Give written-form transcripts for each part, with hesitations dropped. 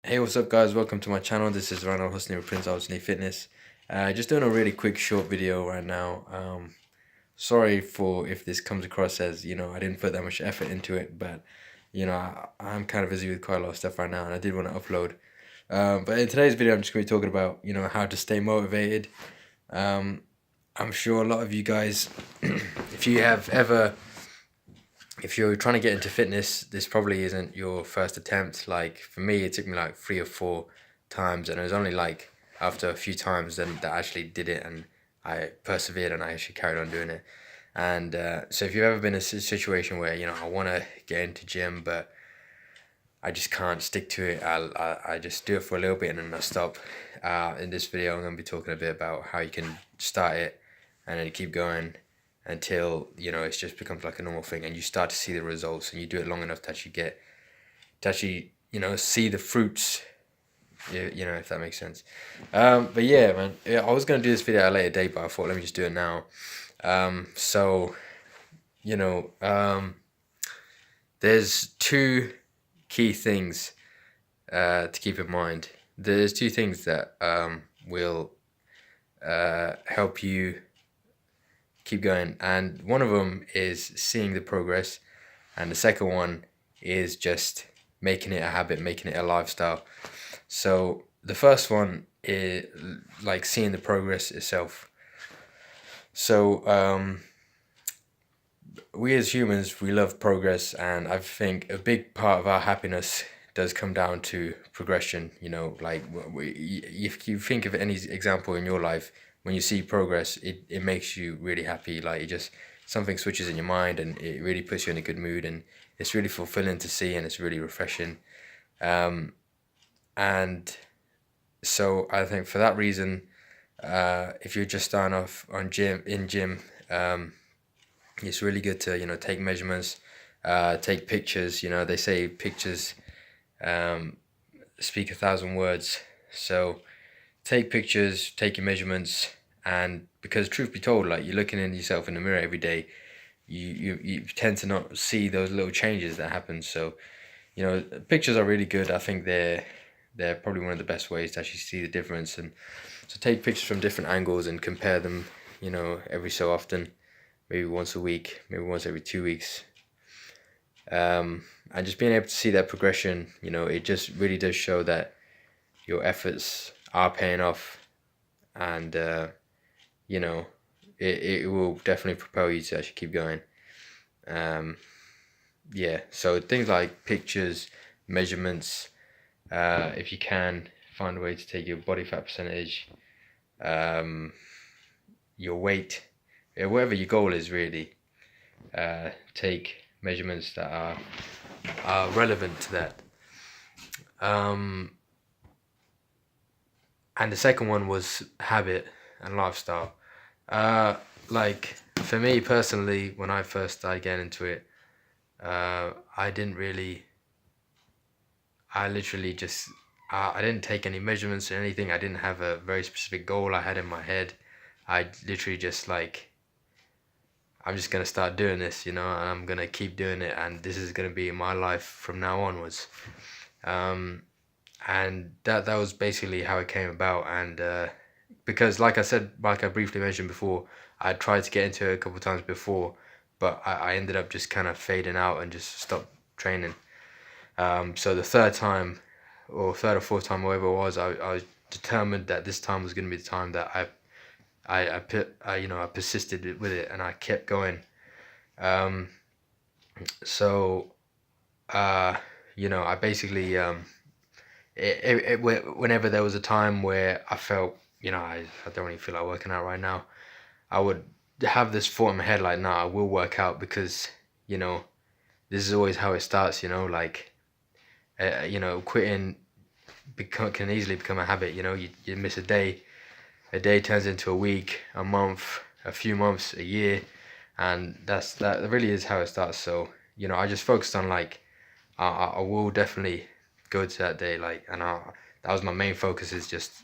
Hey, what's up guys? Welcome to my channel. This is Ronald Hosni with Prince Hosni Fitness. Just doing a really quick short video right now. Sorry for if this comes across as, I didn't put that much effort into it, but I'm kind of busy with quite a lot of stuff right now and I did want to upload. But in today's video I'm just going to be talking about, how to stay motivated. I'm sure a lot of you guys, if you're trying to get into fitness, this probably isn't your first attempt. Like for me, it took me like 3 or 4 times, and it was only like after a few times then that I actually did it, and I persevered and I actually carried on doing it. And so if you've ever been in a situation where I want to get into gym but I just can't stick to it, I just do it for a little bit and then I stop. In this video I'm going to be talking a bit about how you can start it and then keep going until it just becomes like a normal thing and you start to see the results, and you do it long enough to actually see the fruits, if that makes sense. But yeah, man, I was gonna do this video at a later date, but I thought let me just do it now. There's two key things to keep in mind. There's two things that will help you keep going, and one of them is seeing the progress, and the second one is just making it a habit, making it a lifestyle. So the first one is like seeing the progress itself. So we as humans, we love progress, and I think a big part of our happiness does come down to progression. Like if you think of any example in your life, when you see progress, it makes you really happy. Like something switches in your mind and it really puts you in a good mood, and it's really fulfilling to see, and it's really refreshing. And so I think for that reason, if you're just starting off in gym, it's really good to take measurements, take pictures. They say pictures speak 1,000 words. So take pictures, take your measurements, and because truth be told, like you're looking at yourself in the mirror every day, you tend to not see those little changes that happen. So pictures are really good. I think they're probably one of the best ways to actually see the difference. And so take pictures from different angles and compare them, every so often, maybe once a week, maybe once every 2 weeks. And just being able to see that progression, it just really does show that your efforts are paying off, and it will definitely propel you to actually keep going. Yeah, so things like pictures, measurements, if you can find a way to take your body fat percentage, your weight, whatever your goal is really, take measurements that are relevant to that. And the second one was habit and lifestyle. Like for me personally, when I first started getting into it, I didn't take any measurements or anything. I didn't have a very specific goal I had in my head. I literally just like, I'm just gonna start doing this, and I'm gonna keep doing it, and this is gonna be my life from now onwards. And that was basically how it came about. And because like I briefly mentioned before, I tried to get into it a couple of times before, but I ended up just kind of fading out and just stopped training. So the third or fourth time, whatever it was, I was determined that this time was going to be the time that I persisted with it and I kept going. I basically whenever there was a time where I felt I don't really feel like working out right now, I would have this thought in my head like, nah, I will work out, because this is always how it starts. Like quitting can easily become a habit. You miss a day turns into a week, a month, a few months, a year, and that really is how it starts. So I just focused on like, I will definitely go to that day, like, and that was my main focus, is just,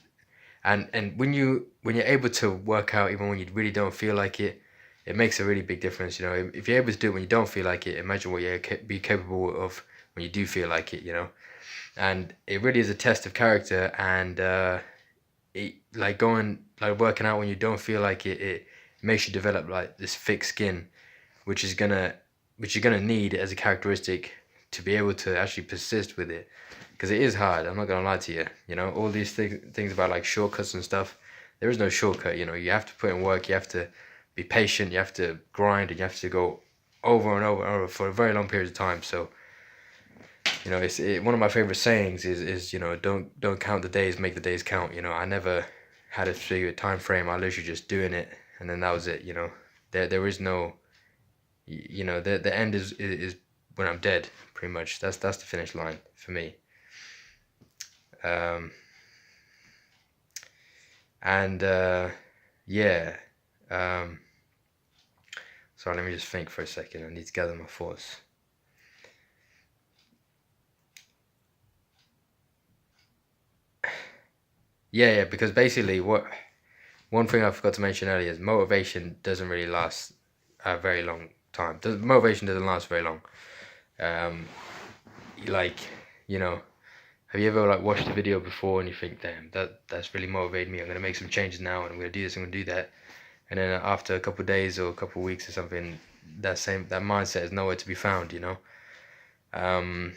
and when you're able to work out even when you really don't feel like it, it makes a really big difference. If you're able to do it when you don't feel like it, imagine what you'll be capable of when you do feel like it. and it really is a test of character. And it like working out when you don't feel like it makes you develop like this thick skin, which you're gonna need as a characteristic to be able to actually persist with it, because it is hard. I'm not gonna lie to you. You know, all these things about like shortcuts and stuff. There is no shortcut. You know, you have to put in work. You have to be patient. You have to grind, and you have to go over and over and over for a very long period of time. So, you know, one of my favorite sayings is you know, don't count the days, make the days count. You know, I never had a figured time frame. I literally just doing it, and then that was it. You know, there is no, you know, the end is when I'm dead. Pretty much, that's the finish line for me. And yeah. Sorry, let me just think for a second. I need to gather my thoughts. Yeah, because basically one thing I forgot to mention earlier is motivation doesn't really last a very long time. Motivation doesn't last very long. Like, you know, have you ever like watched a video before and you think, damn, that's really motivated me. I'm gonna make some changes now, and I'm gonna do this, I'm gonna do that. And then after a couple of days or a couple of weeks or something, that mindset is nowhere to be found. You know,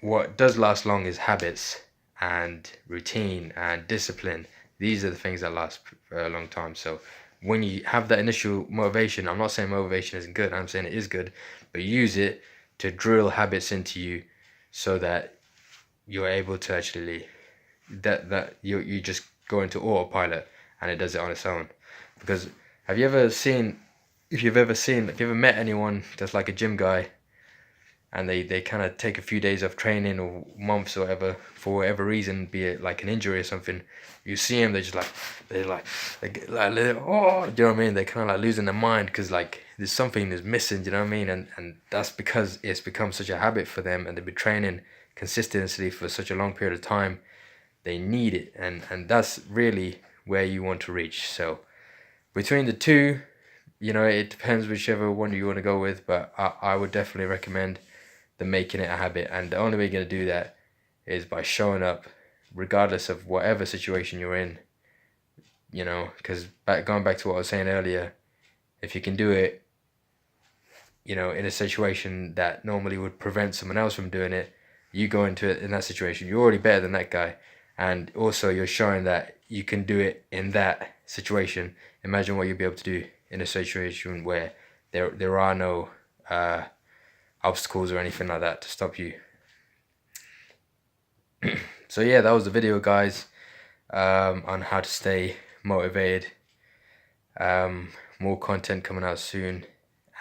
what does last long is habits and routine and discipline. These are the things that last for a long time. So when you have that initial motivation, I'm not saying motivation isn't good. I'm saying it is good, but use it to drill habits into you so that you're able to actually that you just go into autopilot and it does it on its own. Because have you ever seen, if you've ever met anyone that's like a gym guy, and they kind of take a few days off training or months or whatever for whatever reason, be it like an injury or something, you see them, they get like oh, do you know what I mean? They're kind of like losing their mind because like there's something that's missing, do you know what I mean? And that's because it's become such a habit for them, and they've been training consistently for such a long period of time. They need it, and that's really where you want to reach. So between the two, you know, it depends whichever one you want to go with, but I would definitely recommend the making it a habit. And the only way you're going to do that is by showing up regardless of whatever situation you're in, you know, because going back to what I was saying earlier, if you can do it, you know, in a situation that normally would prevent someone else from doing it, you go into it in that situation, you're already better than that guy. And also you're showing that you can do it in that situation. Imagine what you'll be able to do in a situation where there are no obstacles or anything like that to stop you. So yeah, that was the video, guys, on how to stay motivated. More content coming out soon,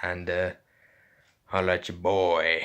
and holla at your boy.